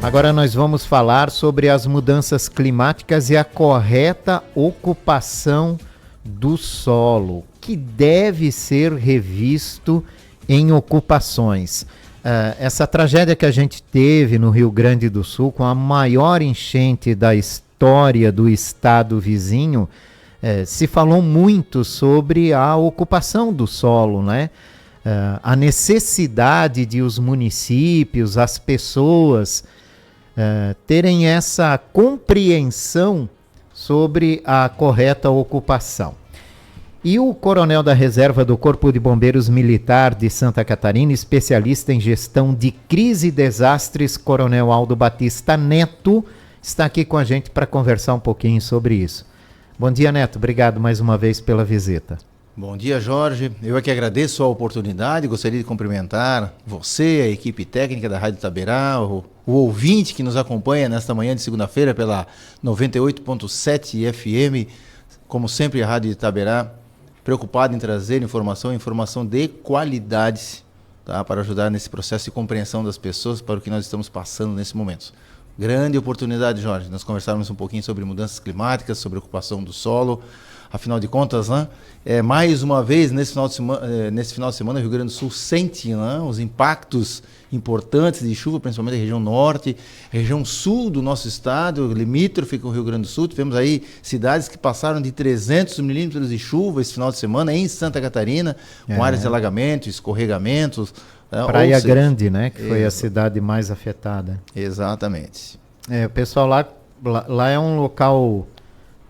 Agora nós vamos falar sobre as mudanças climáticas e a correta ocupação do solo, que deve ser revisto em ocupações. Essa tragédia que a gente teve no Rio Grande do Sul, com a maior enchente da história do estado vizinho, se falou muito sobre a ocupação do solo, né? A necessidade de os municípios, as pessoas terem essa compreensão sobre a correta ocupação. E o coronel da reserva do Corpo de Bombeiros Militar de Santa Catarina, especialista em gestão de crise e desastres, Coronel Aldo Batista Neto, está aqui com a gente para conversar um pouquinho sobre isso. Bom dia, Neto. Obrigado mais uma vez pela visita. Bom dia, Jorge. Eu é que agradeço a oportunidade, gostaria de cumprimentar você, a equipe técnica da Rádio Itaberá, o ouvinte que nos acompanha nesta manhã de segunda-feira pela 98.7 FM, como sempre a Rádio Itaberá, preocupado em trazer informação de qualidade, tá, para ajudar nesse processo de compreensão das pessoas para o que nós estamos passando nesse momento. Grande oportunidade, Jorge, nós conversarmos um pouquinho sobre mudanças climáticas, sobre ocupação do solo. Afinal de contas, né, mais uma vez, nesse final de semana, o Rio Grande do Sul sente, né, os impactos importantes de chuva, principalmente na região norte, região sul do nosso estado, limítrofe com o Rio Grande do Sul. Tivemos aí cidades que passaram de 300 milímetros de chuva esse final de semana em Santa Catarina, com áreas de alagamento, escorregamentos. Praia Grande, né, que foi a cidade mais afetada. Exatamente. O pessoal lá é um local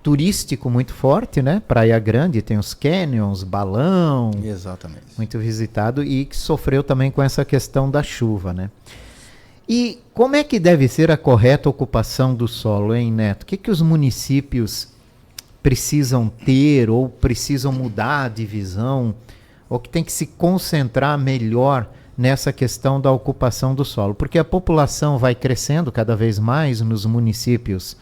turístico muito forte, né? Praia Grande, tem os canyons, balão. Exatamente. Muito visitado e que sofreu também com essa questão da chuva, né? E como é que deve ser a correta ocupação do solo, hein, Neto? O que os municípios precisam ter ou precisam mudar a divisão ou que tem que se concentrar melhor nessa questão da ocupação do solo? Porque a população vai crescendo cada vez mais nos municípios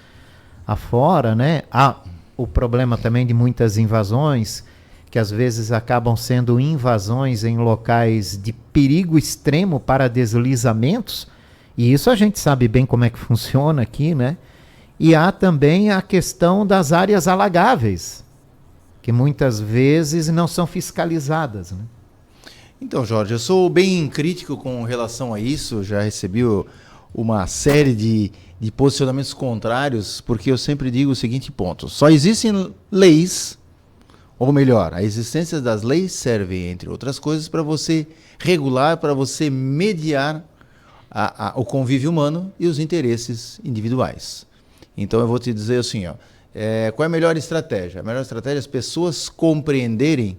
afora, né? Há o problema também de muitas invasões, que às vezes acabam sendo invasões em locais de perigo extremo para deslizamentos, e isso a gente sabe bem como é que funciona aqui, né? E há também a questão das áreas alagáveis, que muitas vezes não são fiscalizadas, né? Então, Jorge, eu sou bem crítico com relação a isso, já recebi uma série de posicionamentos contrários, porque eu sempre digo o seguinte ponto: só existem leis, ou melhor, a existência das leis serve, entre outras coisas, para você regular, para você mediar o convívio humano e os interesses individuais. Então eu vou te dizer assim, qual é a melhor estratégia? A melhor estratégia é as pessoas compreenderem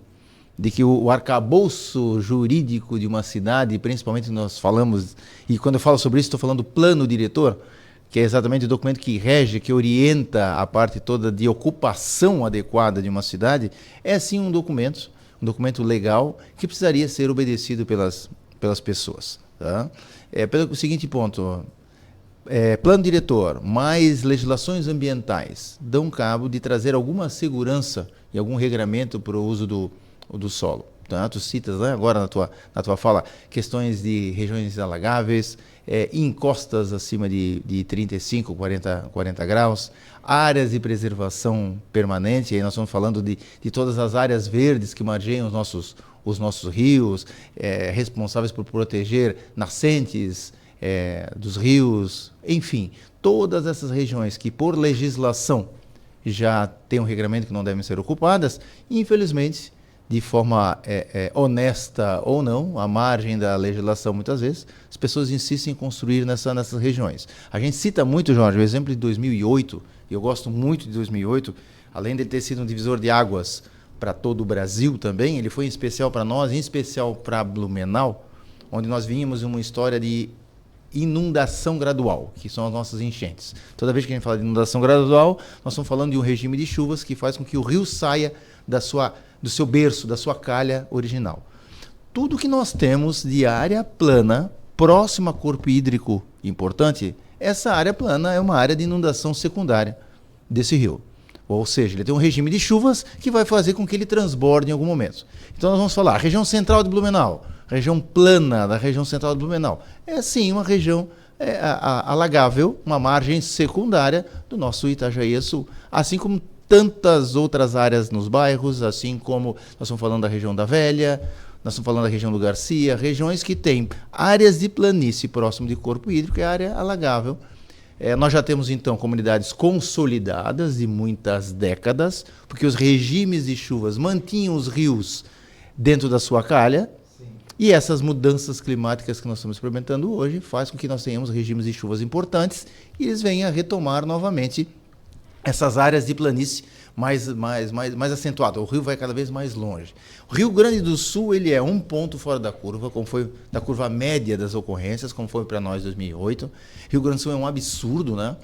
de que o arcabouço jurídico de uma cidade, principalmente nós falamos, e quando eu falo sobre isso estou falando do plano diretor, que é exatamente o documento que rege, que orienta a parte toda de ocupação adequada de uma cidade, é sim um documento legal que precisaria ser obedecido pelas pessoas. Tá? Pelo seguinte ponto, plano diretor mais legislações ambientais dão cabo de trazer alguma segurança e algum regramento para o uso do solo. Tá? Tu citas, né, agora na tua fala questões de regiões alagáveis, encostas acima de 35, 40 graus, áreas de preservação permanente, aí nós estamos falando de todas as áreas verdes que margeiam os nossos rios, responsáveis por proteger nascentes dos rios, enfim, todas essas regiões que por legislação já tem um regramento que não devem ser ocupadas, infelizmente, de forma honesta ou não, à margem da legislação muitas vezes, as pessoas insistem em construir nessas regiões. A gente cita muito, Jorge, o exemplo de 2008, e eu gosto muito de 2008, além de ter sido um divisor de águas para todo o Brasil também, ele foi em especial para nós, em especial para Blumenau, onde nós vínhamos uma história de inundação gradual, que são as nossas enchentes. Toda vez que a gente fala de inundação gradual, nós estamos falando de um regime de chuvas que faz com que o rio saia do seu berço, da sua calha original. Tudo que nós temos de área plana, próxima a corpo hídrico importante, essa área plana é uma área de inundação secundária desse rio. Ou seja, ele tem um regime de chuvas que vai fazer com que ele transborde em algum momento. Então nós vamos falar, região central de Blumenau, região plana da região central de Blumenau. É sim uma região alagável, uma margem secundária do nosso Itajaí Sul. Assim como tantas outras áreas nos bairros, assim como nós estamos falando da região da Velha, nós estamos falando da região do Garcia, regiões que têm áreas de planície próximo de corpo hídrico e área alagável. Nós já temos, então, comunidades consolidadas de muitas décadas, porque os regimes de chuvas mantinham os rios dentro da sua calha. Sim. E essas mudanças climáticas que nós estamos experimentando hoje faz com que nós tenhamos regimes de chuvas importantes e eles venham a retomar novamente essas áreas de planície mais acentuadas. O rio vai cada vez mais longe. O Rio Grande do Sul ele é um ponto fora da curva, como foi da curva média das ocorrências, como foi para nós em 2008. Rio Grande do Sul é um absurdo, né?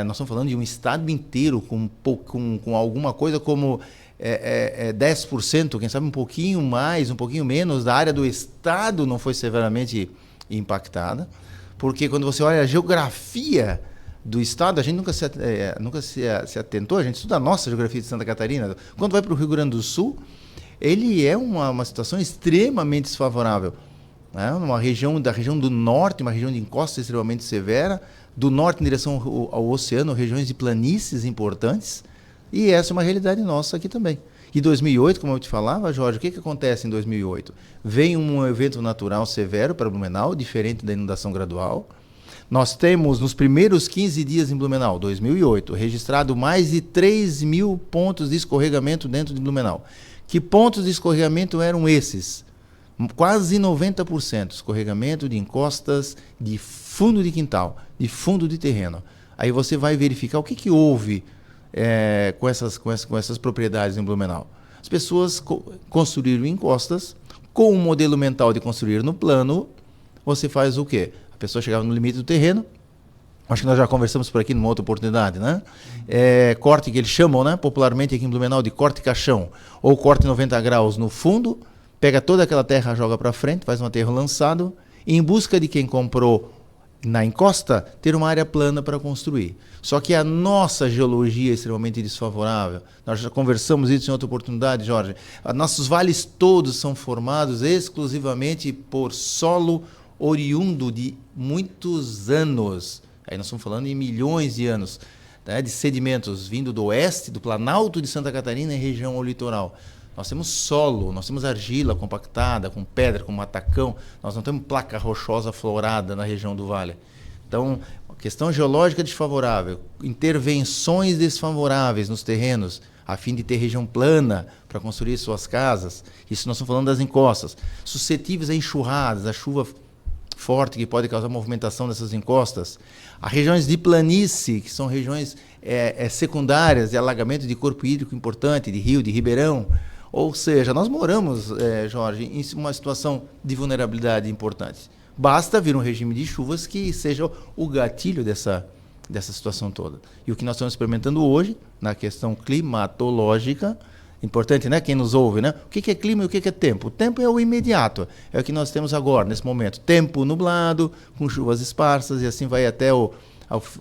Nós estamos falando de um estado inteiro com alguma coisa como 10%, quem sabe um pouquinho mais, um pouquinho menos, da área do estado não foi severamente impactada, porque quando você olha a geografia do estado, a gente nunca se atentou, a gente estuda a nossa geografia de Santa Catarina. Quando vai para o Rio Grande do Sul, ele é uma situação extremamente desfavorável. Né? Da região do norte, uma região de encosta extremamente severa, do norte em direção ao oceano, regiões de planícies importantes, e essa é uma realidade nossa aqui também. Em 2008, como eu te falava, Jorge, o que acontece em 2008? Vem um evento natural severo para Blumenau, diferente da inundação gradual. Nós temos, nos primeiros 15 dias em Blumenau, 2008, registrado mais de 3.000 pontos de escorregamento dentro de Blumenau. Que pontos de escorregamento eram esses? Quase 90%. Escorregamento de encostas, de fundo de quintal, de fundo de terreno. Aí você vai verificar o que houve com essas propriedades em Blumenau. As pessoas construíram encostas, com um modelo mental de construir no plano, você faz o quê? A pessoa chegava no limite do terreno, acho que nós já conversamos por aqui numa outra oportunidade, né? Corte que eles chamam, né, popularmente aqui em Blumenau, de corte caixão, ou corte 90 graus no fundo, pega toda aquela terra, joga para frente, faz um aterro lançado, em busca de quem comprou na encosta, ter uma área plana para construir. Só que a nossa geologia é extremamente desfavorável. Nós já conversamos isso em outra oportunidade, Jorge. Nossos vales todos são formados exclusivamente por solo oriundo de muitos anos. Aí nós estamos falando em milhões de anos, né, de sedimentos vindo do oeste, do Planalto de Santa Catarina, em região ao litoral. Nós temos solo, nós temos argila compactada, com pedra, com matacão. Nós não temos placa rochosa florada na região do vale. Então, questão geológica desfavorável, intervenções desfavoráveis nos terrenos, a fim de ter região plana para construir suas casas. Isso nós estamos falando das encostas. Suscetíveis a enxurradas, a chuva forte que pode causar movimentação dessas encostas. As regiões de planície, que são regiões secundárias de alagamento de corpo hídrico importante, de rio, de ribeirão. Ou seja, nós moramos, Jorge, em uma situação de vulnerabilidade importante. Basta vir um regime de chuvas que seja o gatilho dessa situação toda. E o que nós estamos experimentando hoje, na questão climatológica, importante, né? Quem nos ouve, né? O que é clima e o que é tempo? O tempo é o imediato, é o que nós temos agora, nesse momento. Tempo nublado, com chuvas esparsas, e assim vai até o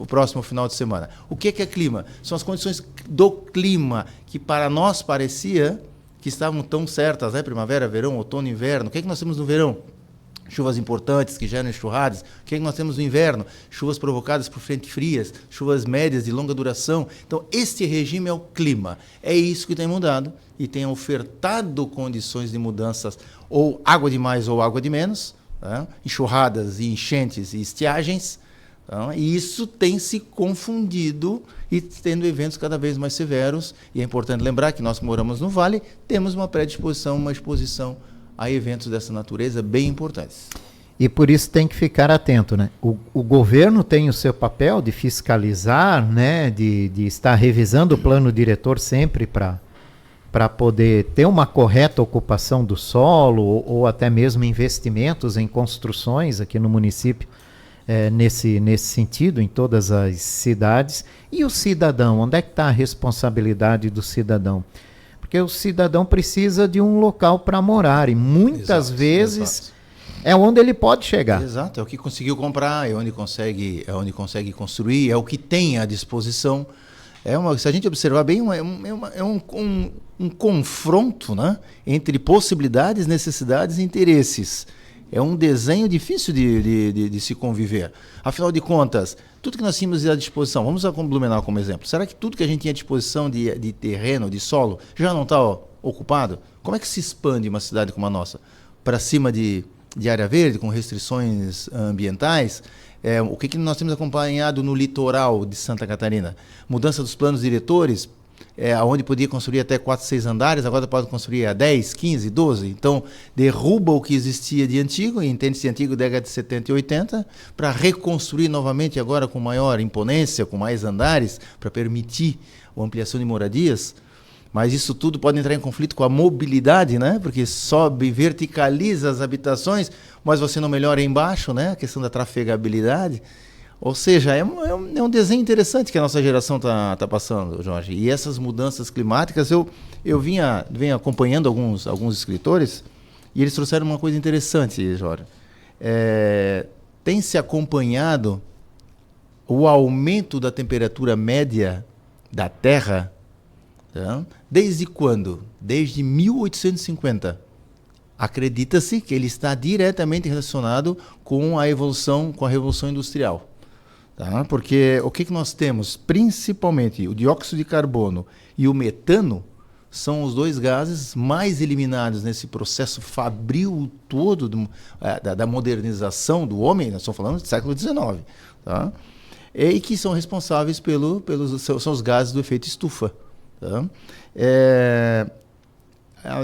próximo final de semana. O que é clima? São as condições do clima que para nós parecia que estavam tão certas, né? Primavera, verão, outono, inverno. O que nós temos no verão? Chuvas importantes que geram enxurradas. O que nós temos no inverno? Chuvas provocadas por frentes frias, chuvas médias de longa duração. Então, este regime é o clima. É isso que tem mudado e tem ofertado condições de mudanças, ou água de mais ou água de menos, né? Enxurradas e enchentes e estiagens. Então, e isso tem se confundido e tendo eventos cada vez mais severos. E é importante lembrar que nós que moramos no Vale temos uma predisposição, uma exposição a eventos dessa natureza bem importantes. E por isso tem que ficar atento, né? O governo tem o seu papel de fiscalizar, né? De estar revisando o plano diretor sempre para poder ter uma correta ocupação do solo ou até mesmo investimentos em construções aqui no município. Nesse sentido, em todas as cidades. E o cidadão, onde é que está a responsabilidade do cidadão? Porque o cidadão precisa de um local para morar e muitas vezes é onde ele pode chegar. Exato, é o que conseguiu comprar, é onde consegue construir, é o que tem à disposição. Se a gente observar bem, é um confronto, né, entre possibilidades, necessidades e interesses. É um desenho difícil de se conviver. Afinal de contas, tudo que nós tínhamos à disposição, vamos a Blumenau como exemplo, será que tudo que a gente tinha à disposição de terreno, de solo, já não está ocupado? Como é que se expande uma cidade como a nossa? Para cima de área verde, com restrições ambientais? O que nós temos acompanhado no litoral de Santa Catarina? Mudança dos planos diretores, onde podia construir até 4, 6 andares, agora pode construir a 10, 15, 12. Então, derruba o que existia de antigo, entende-se antigo, década de 70 e 80, para reconstruir novamente agora com maior imponência, com mais andares, para permitir a ampliação de moradias. Mas isso tudo pode entrar em conflito com a mobilidade, né? Porque sobe, verticaliza as habitações, mas você não melhora embaixo, né? A questão da trafegabilidade. Ou seja, é um desenho interessante que a nossa geração tá passando, Jorge. E essas mudanças climáticas, eu venho acompanhando alguns escritores e eles trouxeram uma coisa interessante, Jorge. Tem se acompanhado o aumento da temperatura média da Terra, tá? Desde quando? Desde 1850. Acredita-se que ele está diretamente relacionado com a Revolução Industrial. Tá? Porque o que nós temos? Principalmente o dióxido de carbono e o metano são os dois gases mais eliminados nesse processo fabril todo da modernização do homem, nós estamos falando do século XIX. Tá? E que são responsáveis são os gases do efeito estufa. Tá?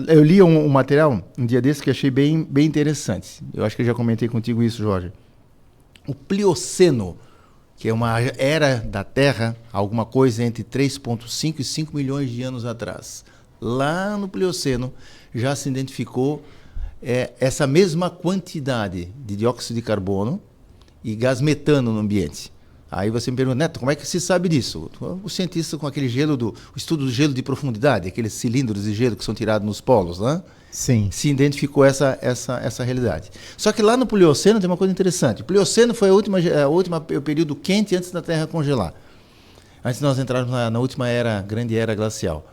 Eu li um material um dia desse que achei bem interessante. Eu acho que eu já comentei contigo isso, Jorge. O Plioceno, que é uma era da Terra, alguma coisa entre 3,5 e 5 milhões de anos atrás. Lá no Plioceno já se identificou essa mesma quantidade de dióxido de carbono e gás metano no ambiente. Aí você me pergunta, Neto, como é que se sabe disso? O cientista com aquele o estudo do gelo de profundidade, aqueles cilindros de gelo que são tirados nos polos, né? Sim. Se identificou essa realidade. Só que lá no Plioceno tem uma coisa interessante. O Plioceno foi o período quente antes da Terra congelar. Antes de nós entrarmos na última grande era glacial.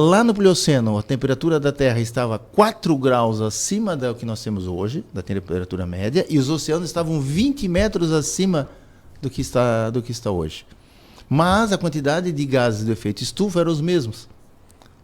Lá no Plioceno, a temperatura da Terra estava 4 graus acima do que nós temos hoje, da temperatura média, e os oceanos estavam 20 metros acima do que está hoje. Mas a quantidade de gases do efeito estufa eram os mesmos.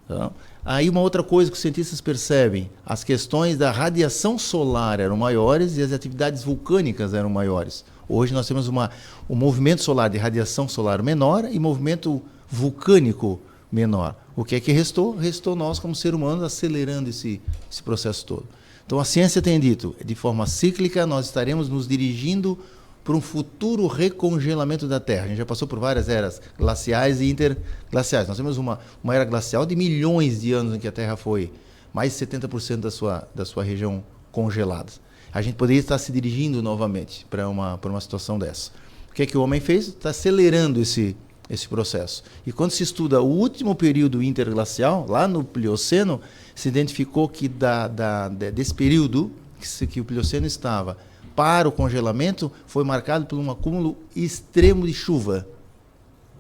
Tá? Aí uma outra coisa que os cientistas percebem, as questões da radiação solar eram maiores e as atividades vulcânicas eram maiores. Hoje nós temos um movimento solar de radiação solar menor e movimento vulcânico menor. O que é que restou? Restou nós como ser humano acelerando esse processo todo. Então a ciência tem dito, de forma cíclica nós estaremos nos dirigindo para um futuro recongelamento da Terra. A gente já passou por várias eras glaciais e interglaciais. Nós temos uma era glacial de milhões de anos em que a Terra foi mais de 70% da sua região congelada. A gente poderia estar se dirigindo novamente para uma situação dessa. O que é que o homem fez? Está acelerando esse processo. E quando se estuda o último período interglacial, lá no Plioceno, se identificou que desse período que o Plioceno estava para o congelamento, foi marcado por um acúmulo extremo de chuva.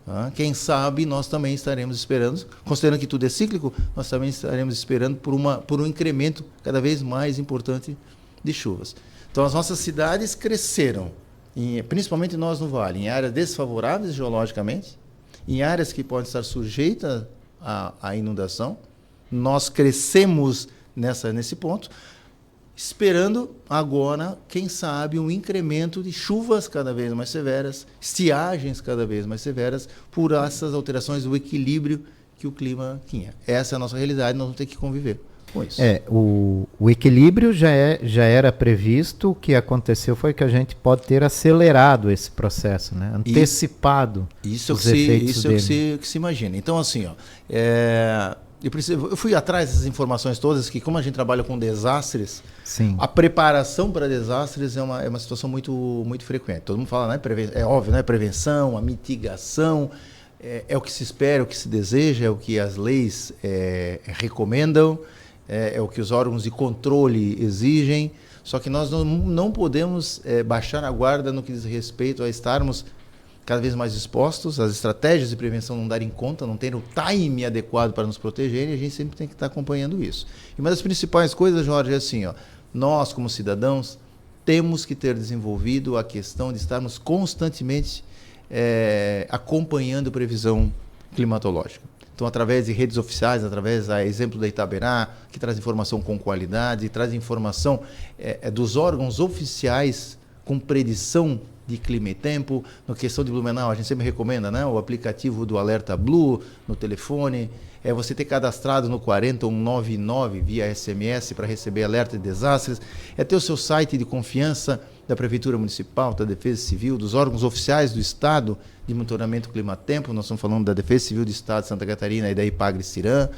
Tá? Quem sabe nós também estaremos esperando, considerando que tudo é cíclico, nós também estaremos esperando por um incremento cada vez mais importante de chuvas. Então as nossas cidades cresceram, principalmente nós no Vale, em áreas desfavoráveis geologicamente, em áreas que podem estar sujeitas à inundação. Nós crescemos nesse ponto, esperando agora, quem sabe, um incremento de chuvas cada vez mais severas, estiagens cada vez mais severas, por essas alterações do equilíbrio que o clima tinha. Essa é a nossa realidade, nós vamos ter que conviver com isso. O equilíbrio já era previsto, o que aconteceu foi que a gente pode ter acelerado esse processo, né? Antecipado os efeitos dele. Isso é o que se imagina. Então, assim, eu fui atrás dessas informações todas, que como a gente trabalha com desastres, sim, a preparação para desastres é uma situação muito, muito frequente. Todo mundo fala, né? É óbvio, né? Prevenção, a mitigação, é o que se espera, é o que se deseja, é o que as leis recomendam, é o que os órgãos de controle exigem, só que nós não podemos baixar a guarda no que diz respeito a estarmos cada vez mais expostos, as estratégias de prevenção não darem conta, não terem o time adequado para nos proteger, e a gente sempre tem que estar acompanhando isso. E uma das principais coisas, Jorge, é assim, nós, como cidadãos, temos que ter desenvolvido a questão de estarmos constantemente acompanhando a previsão climatológica. Então, através de redes oficiais, através, a exemplo da Itaberá, que traz informação com qualidade, traz informação dos órgãos oficiais com predição de clima e tempo. Na questão de Blumenau, a gente sempre recomenda, né, o aplicativo do Alerta Blue no telefone. Você ter cadastrado no 40199 via SMS para receber alerta de desastres. Ter o seu site de confiança da Prefeitura Municipal, da Defesa Civil, dos órgãos oficiais do Estado de monitoramento clima-tempo. Nós estamos falando da Defesa Civil do Estado de Santa Catarina e da IPAGRE-CIRAM.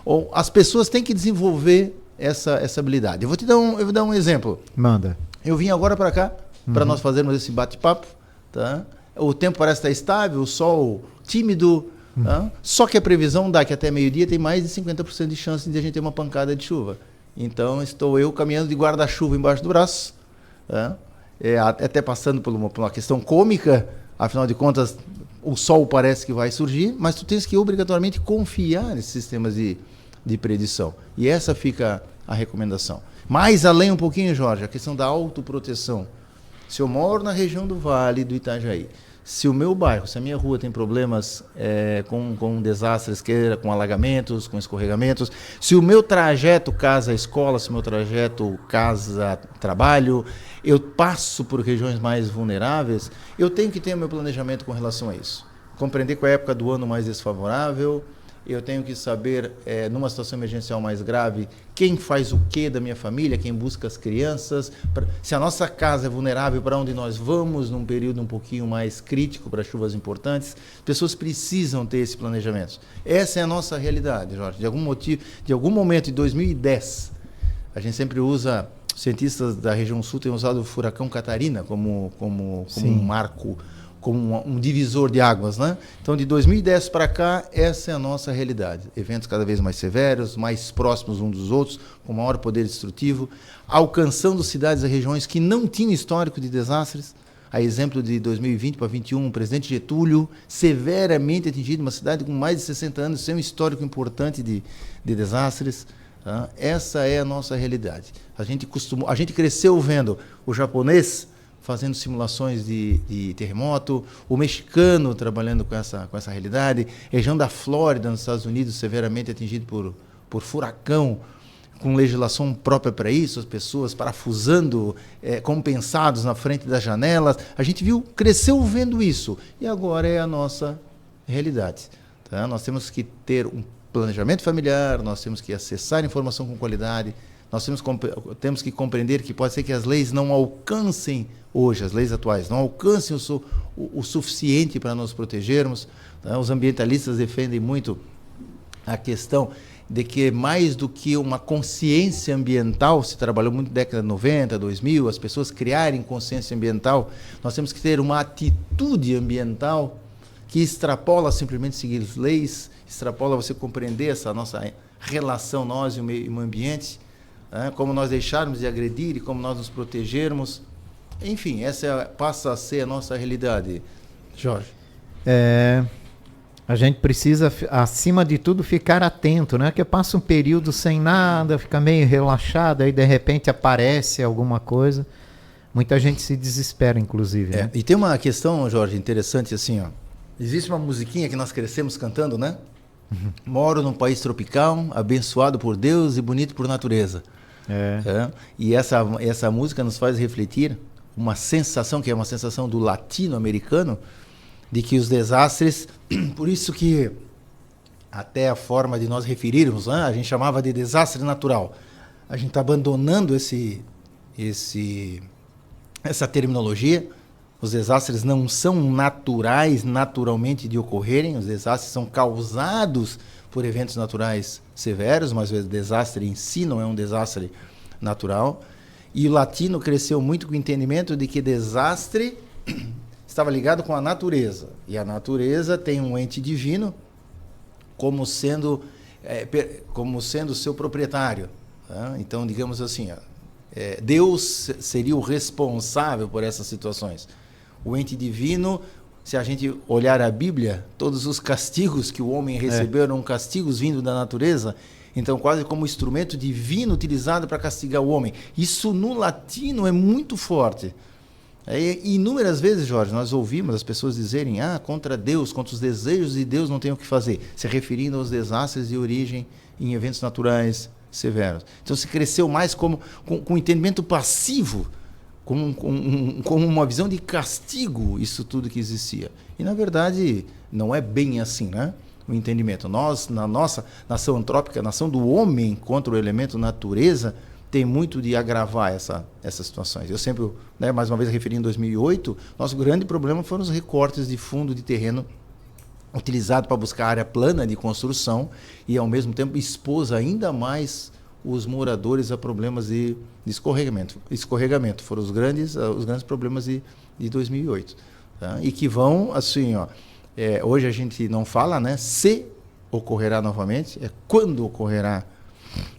Ou as pessoas têm que desenvolver essa habilidade. Eu vou dar um exemplo. Manda. Eu vim agora para cá, para nós fazermos esse bate-papo. Tá? O tempo parece estar estável, o sol tímido. Tá? Só que a previsão dá que até meio-dia tem mais de 50% de chance de a gente ter uma pancada de chuva. Então, estou eu caminhando de guarda-chuva embaixo do braço, tá? Até passando por uma questão cômica, afinal de contas, o sol parece que vai surgir, mas tu tens que obrigatoriamente confiar nesses sistemas de predição. E essa fica a recomendação. Mais além um pouquinho, Jorge, a questão da autoproteção. Se eu moro na região do Vale do Itajaí, se o meu bairro, se a minha rua tem problemas com desastres, com alagamentos, com escorregamentos, se o meu trajeto casa-escola, se o meu trajeto casa-trabalho, eu passo por regiões mais vulneráveis, eu tenho que ter o meu planejamento com relação a isso. Compreender qual é a época do ano mais desfavorável, eu tenho que saber, numa situação emergencial mais grave, quem faz o que da minha família, quem busca as crianças, se a nossa casa é vulnerável, para onde nós vamos num período um pouquinho mais crítico para chuvas importantes. Pessoas precisam ter esse planejamento. Essa é a nossa realidade, Jorge. De algum motivo, de algum momento, em 2010, a gente sempre usa, cientistas da região sul têm usado o furacão Catarina como um marco, como um divisor de águas, né? Então, de 2010 para cá, essa é a nossa realidade. Eventos cada vez mais severos, mais próximos uns dos outros, com maior poder destrutivo, alcançando cidades e regiões que não tinham histórico de desastres. A exemplo de 2020 para 2021, o presidente Getúlio, severamente atingido, uma cidade com mais de 60 anos, sem um histórico importante de desastres. Tá? Essa é a nossa realidade. A gente cresceu vendo o japonês fazendo simulações de terremoto, o mexicano trabalhando com essa realidade, região da Flórida, nos Estados Unidos, severamente atingido por furacão, com legislação própria para isso, as pessoas parafusando, compensados na frente das janelas. A gente cresceu vendo isso, e agora é a nossa realidade. Tá? Nós temos que ter um planejamento familiar, nós temos que acessar informação com qualidade, nós temos que compreender que pode ser que as leis não alcancem hoje, as leis atuais, não alcancem o suficiente para nos protegermos. Tá? Os ambientalistas defendem muito a questão de que mais do que uma consciência ambiental, se trabalhou muito na década de 90, 2000, as pessoas criarem consciência ambiental, nós temos que ter uma atitude ambiental que extrapola simplesmente seguir as leis, extrapola você compreender essa nossa relação, nós e o meio ambiente, como nós deixarmos de agredir e como nós nos protegermos. Enfim, essa passa a ser a nossa realidade, Jorge. A gente precisa, acima de tudo, ficar atento, né? Porque passa um período sem nada, fica meio relaxado, aí de repente aparece alguma coisa. Muita gente se desespera, inclusive. Né? E tem uma questão, Jorge, interessante assim, ó. Existe uma musiquinha que nós crescemos cantando, né? Uhum. Moro num país tropical, abençoado por Deus e bonito por natureza. E essa música nos faz refletir uma sensação, que é uma sensação do latino-americano, de que os desastres, por isso que até a forma de nós referirmos, a gente chamava de desastre natural. A gente está abandonando essa terminologia. Os desastres não são naturais, naturalmente de ocorrerem, os desastres são causados por eventos naturais severos, mas o desastre em si não é um desastre natural. E o latino cresceu muito com o entendimento de que desastre estava ligado com a natureza. E a natureza tem um ente divino como sendo seu proprietário. Tá? Então, digamos assim, Deus seria o responsável por essas situações. O ente divino se a gente olhar a Bíblia, todos os castigos que o homem recebeu eram castigos vindo da natureza, então quase como instrumento divino utilizado para castigar o homem. Isso no latino é muito forte. Inúmeras vezes, Jorge, nós ouvimos as pessoas dizerem, contra Deus, contra os desejos de Deus não tem o que fazer, se referindo aos desastres de origem em eventos naturais severos. Então se cresceu mais com um entendimento passivo, com uma visão de castigo, isso tudo que existia. E na verdade não é bem assim, né? O entendimento. Nós, na nossa nação antrópica, nação do homem contra o elemento natureza, tem muito de agravar essas situações. Eu sempre, mais uma vez referindo em 2008, nosso grande problema foram os recortes de fundo de terreno utilizado para buscar área plana de construção e, ao mesmo tempo, expôs ainda mais os moradores a problemas de escorregamento. Escorregamento foram os grandes problemas de 2008. Tá? E que vão, assim, hoje a gente não fala, né, se ocorrerá novamente, é quando ocorrerá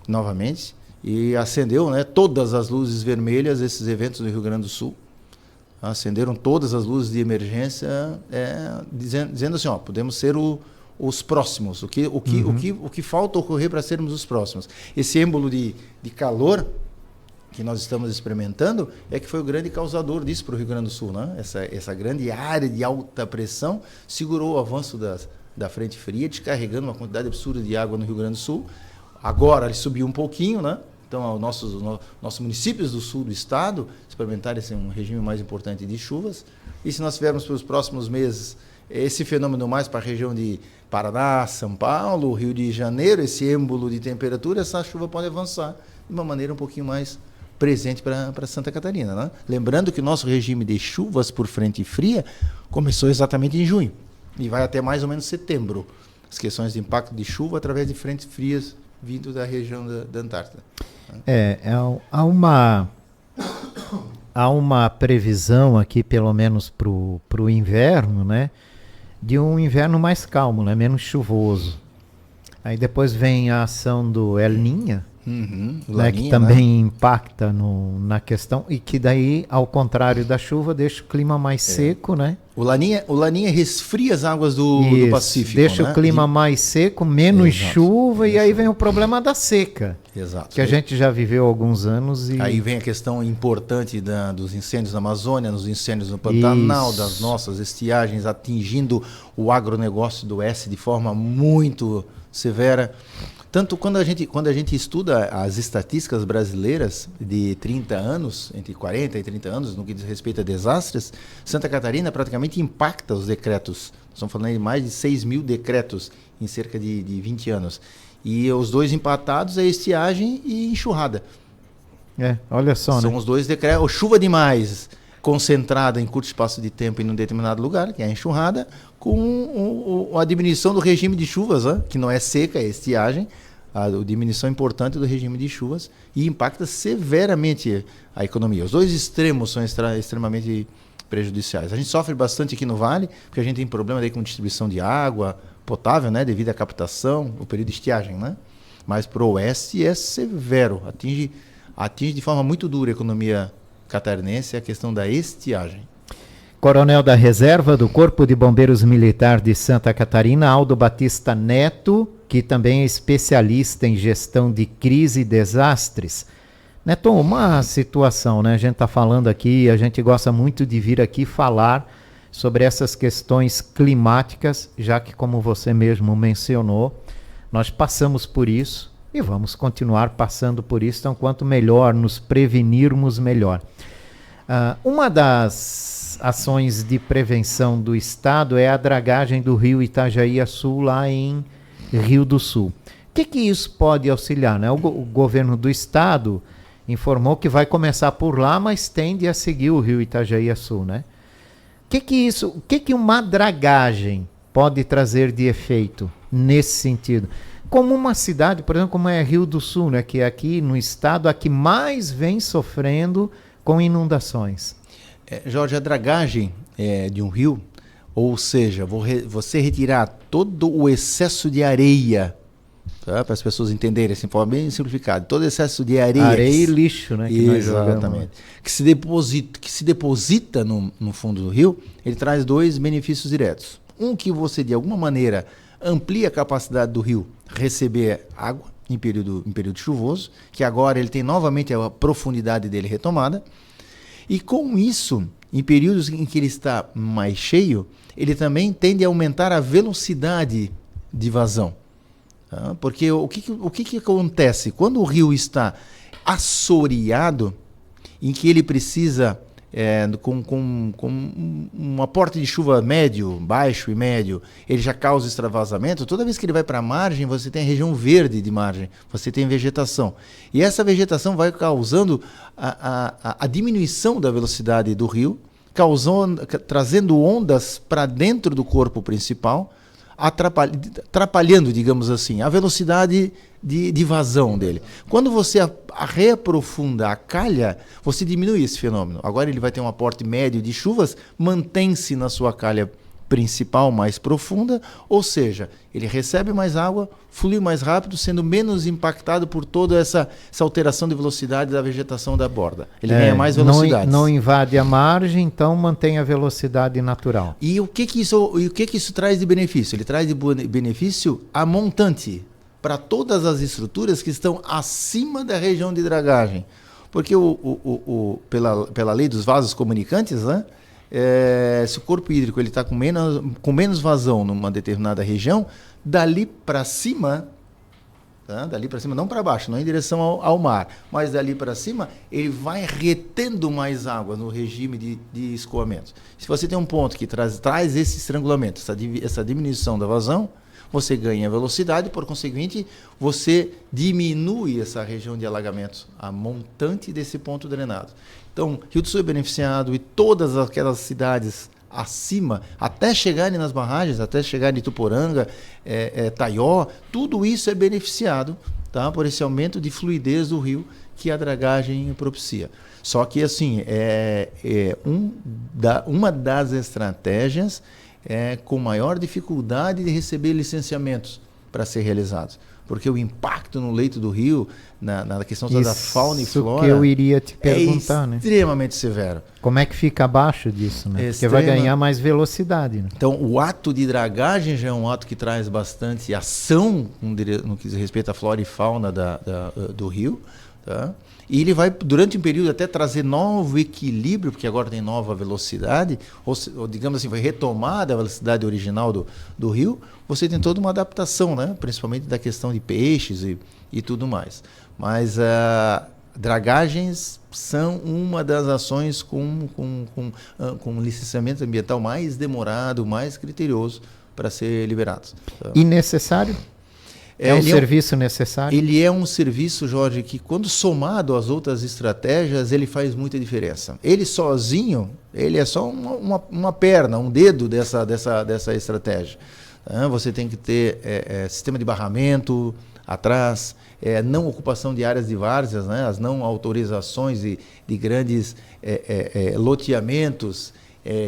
novamente. E acendeu, né, todas as luzes vermelhas esses eventos no Rio Grande do Sul. Acenderam todas as luzes de emergência, dizendo assim, podemos ser os próximos. O que falta ocorrer para sermos os próximos? Esse êmbolo de calor que nós estamos experimentando é que foi o grande causador disso para o Rio Grande do Sul, né? Essa grande área de alta pressão segurou o avanço da frente fria, descarregando uma quantidade absurda de água no Rio Grande do Sul. Agora ele subiu um pouquinho, né? Então, nossos municípios do sul do estado experimentaram um regime mais importante de chuvas. E se nós tivermos para os próximos meses esse fenômeno mais para a região de Paraná, São Paulo, Rio de Janeiro, esse êmbolo de temperatura, essa chuva pode avançar de uma maneira um pouquinho mais presente para Santa Catarina, né? Lembrando que o nosso regime de chuvas por frente fria começou exatamente em junho e vai até mais ou menos setembro. As questões de impacto de chuva através de frentes frias vindo da região da Antártida. Há uma previsão aqui, pelo menos para o inverno, né, de um inverno mais calmo, né, menos chuvoso. Aí depois vem a ação do El Niño, né, que também impacta na questão, e que daí, ao contrário da chuva, deixa o clima mais seco, né? O Laninha resfria as águas do Pacífico. Deixa o clima mais seco, menos chuva, e aí vem o problema da seca. Exato. Que a gente já viveu há alguns anos. Aí vem a questão importante dos incêndios na Amazônia, dos incêndios no Pantanal, das nossas estiagens atingindo o agronegócio do oeste de forma muito severa. Tanto quando a gente estuda as estatísticas brasileiras de 30 anos, entre 40 e 30 anos, no que diz respeito a desastres, Santa Catarina praticamente impacta os decretos. Estamos falando de mais de 6 mil decretos em cerca de 20 anos. E os dois empatados é estiagem e enxurrada. Olha só, São os dois decretos. Ou chuva demais, concentrada em curto espaço de tempo em um determinado lugar, que é a enxurrada, com a diminuição do regime de chuvas, que não é seca, é estiagem, a diminuição importante do regime de chuvas e impacta severamente a economia. Os dois extremos são extremamente prejudiciais. A gente sofre bastante aqui no Vale, porque a gente tem problema daí com distribuição de água potável, né, devido à captação, o período de estiagem, né? Mas para o oeste é severo, atinge de forma muito dura a economia catarinense a questão da estiagem. Coronel da Reserva do Corpo de Bombeiros Militar de Santa Catarina, Aldo Batista Neto, que também é especialista em gestão de crise e desastres. Neto, uma situação, né? A gente está falando aqui, a gente gosta muito de vir aqui falar sobre essas questões climáticas, já que, como você mesmo mencionou, nós passamos por isso e vamos continuar passando por isso. Então, quanto melhor nos prevenirmos, melhor. Uma das ações de prevenção do Estado é a dragagem do rio Itajaí-Açu, lá em Rio do Sul. O que isso pode auxiliar, né? O governo do Estado informou que vai começar por lá, mas tende a seguir o rio Itajaí-Açu, né? O que uma dragagem pode trazer de efeito nesse sentido? Como uma cidade, por exemplo, como é Rio do Sul, né, que é aqui no estado a que mais vem sofrendo com inundações. Jorge, a dragagem de um rio, ou seja, você retirar todo o excesso de areia tá? Para as pessoas entenderem, assim, de forma bem simplificada. Todo excesso de areia... Areia e lixo, né? Exatamente. Que se deposita no fundo do rio, ele traz dois benefícios diretos. Um, que você, de alguma maneira, amplia a capacidade do rio receber água em período chuvoso, que agora ele tem novamente a profundidade dele retomada. E com isso, em períodos em que ele está mais cheio, ele também tende a aumentar a velocidade de vazão. Tá? Porque o que acontece? Quando o rio está assoreado, em que ele precisa, com um aporte de chuva médio, baixo e médio, ele já causa extravasamento, toda vez que ele vai para a margem, você tem a região verde de margem, você tem vegetação. E essa vegetação vai causando a diminuição da velocidade do rio, trazendo ondas para dentro do corpo principal, atrapalhando, digamos assim, a velocidade de vazão dele. Quando você reaprofunda a calha, você diminui esse fenômeno. Agora ele vai ter um aporte médio de chuvas, mantém-se na sua calha principal mais profunda, ou seja, ele recebe mais água, flui mais rápido, sendo menos impactado por toda essa alteração de velocidade da vegetação da borda. Ele ganha mais velocidade. Não invade a margem, então mantém a velocidade natural. E o que isso traz de benefício? Ele traz de benefício a montante para todas as estruturas que estão acima da região de dragagem. Porque pela lei dos vasos comunicantes, né? Se o corpo hídrico está com menos vazão numa determinada região, dali para cima, tá? Dali para cima, não para baixo, não em direção ao mar, mas dali para cima, ele vai retendo mais água no regime de escoamento. Se você tem um ponto que traz esse estrangulamento, essa diminuição da vazão, você ganha velocidade, por conseguinte, você diminui essa região de alagamento, a montante desse ponto drenado. Então, Rio do Sul é beneficiado e todas aquelas cidades acima, até chegarem nas barragens, até chegarem em Ituporanga, Taió, tudo isso é beneficiado, tá, por esse aumento de fluidez do rio que a dragagem propicia. Só que, assim, uma das estratégias com maior dificuldade de receber licenciamentos para ser realizados. Porque o impacto no leito do rio, na questão da fauna e flora, que eu iria te perguntar, é extremamente severo. Como é que fica abaixo disso, né? Porque vai ganhar mais velocidade. Né? Então, o ato de dragagem já é um ato que traz bastante ação no que diz respeito à flora e fauna do rio, tá? E ele vai, durante um período, até trazer novo equilíbrio, porque agora tem nova velocidade, ou digamos assim, vai retomada a velocidade original do rio, você tem toda uma adaptação, né? Principalmente da questão de peixes e tudo mais. Mas dragagens são uma das ações com licenciamento ambiental mais demorado, mais criterioso para ser liberados. Tá? E necessário? É um serviço necessário? Ele é um serviço, Jorge, que quando somado às outras estratégias, ele faz muita diferença. Ele sozinho, ele é só uma perna, um dedo dessa estratégia. Você tem que ter sistema de barramento atrás, não ocupação de áreas de várzeas, né? As não autorizações de grandes loteamentos,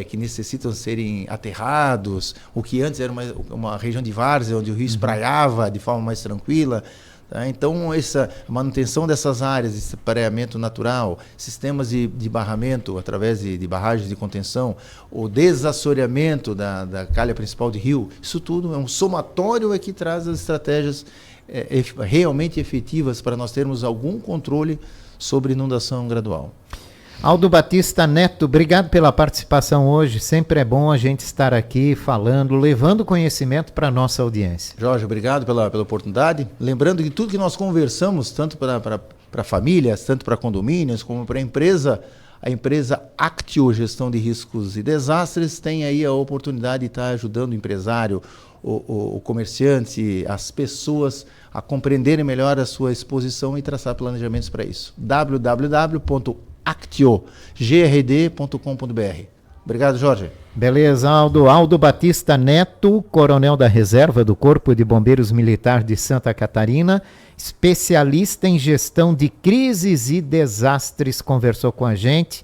que necessitam serem aterrados, o que antes era uma região de várzea, onde o rio espraiava de forma mais tranquila. Tá? Então, essa manutenção dessas áreas de pareamento natural, sistemas de barramento através de barragens de contenção, o desassoreamento da calha principal de rio, isso tudo é um somatório que traz as estratégias realmente efetivas para nós termos algum controle sobre inundação gradual. Aldo Batista Neto, obrigado pela participação hoje. Sempre é bom a gente estar aqui falando, levando conhecimento para a nossa audiência. Jorge, obrigado pela oportunidade. Lembrando que tudo que nós conversamos, tanto para famílias, tanto para condomínios, como para a empresa Actio Gestão de Riscos e Desastres, tem aí a oportunidade de estar ajudando o empresário, o comerciante, as pessoas a compreenderem melhor a sua exposição e traçar planejamentos para isso. www.actiogrd.com.br. Obrigado, Jorge. Beleza, Aldo. Aldo Batista Neto, coronel da reserva do Corpo de Bombeiros Militar de Santa Catarina, especialista em gestão de crises e desastres, conversou com a gente.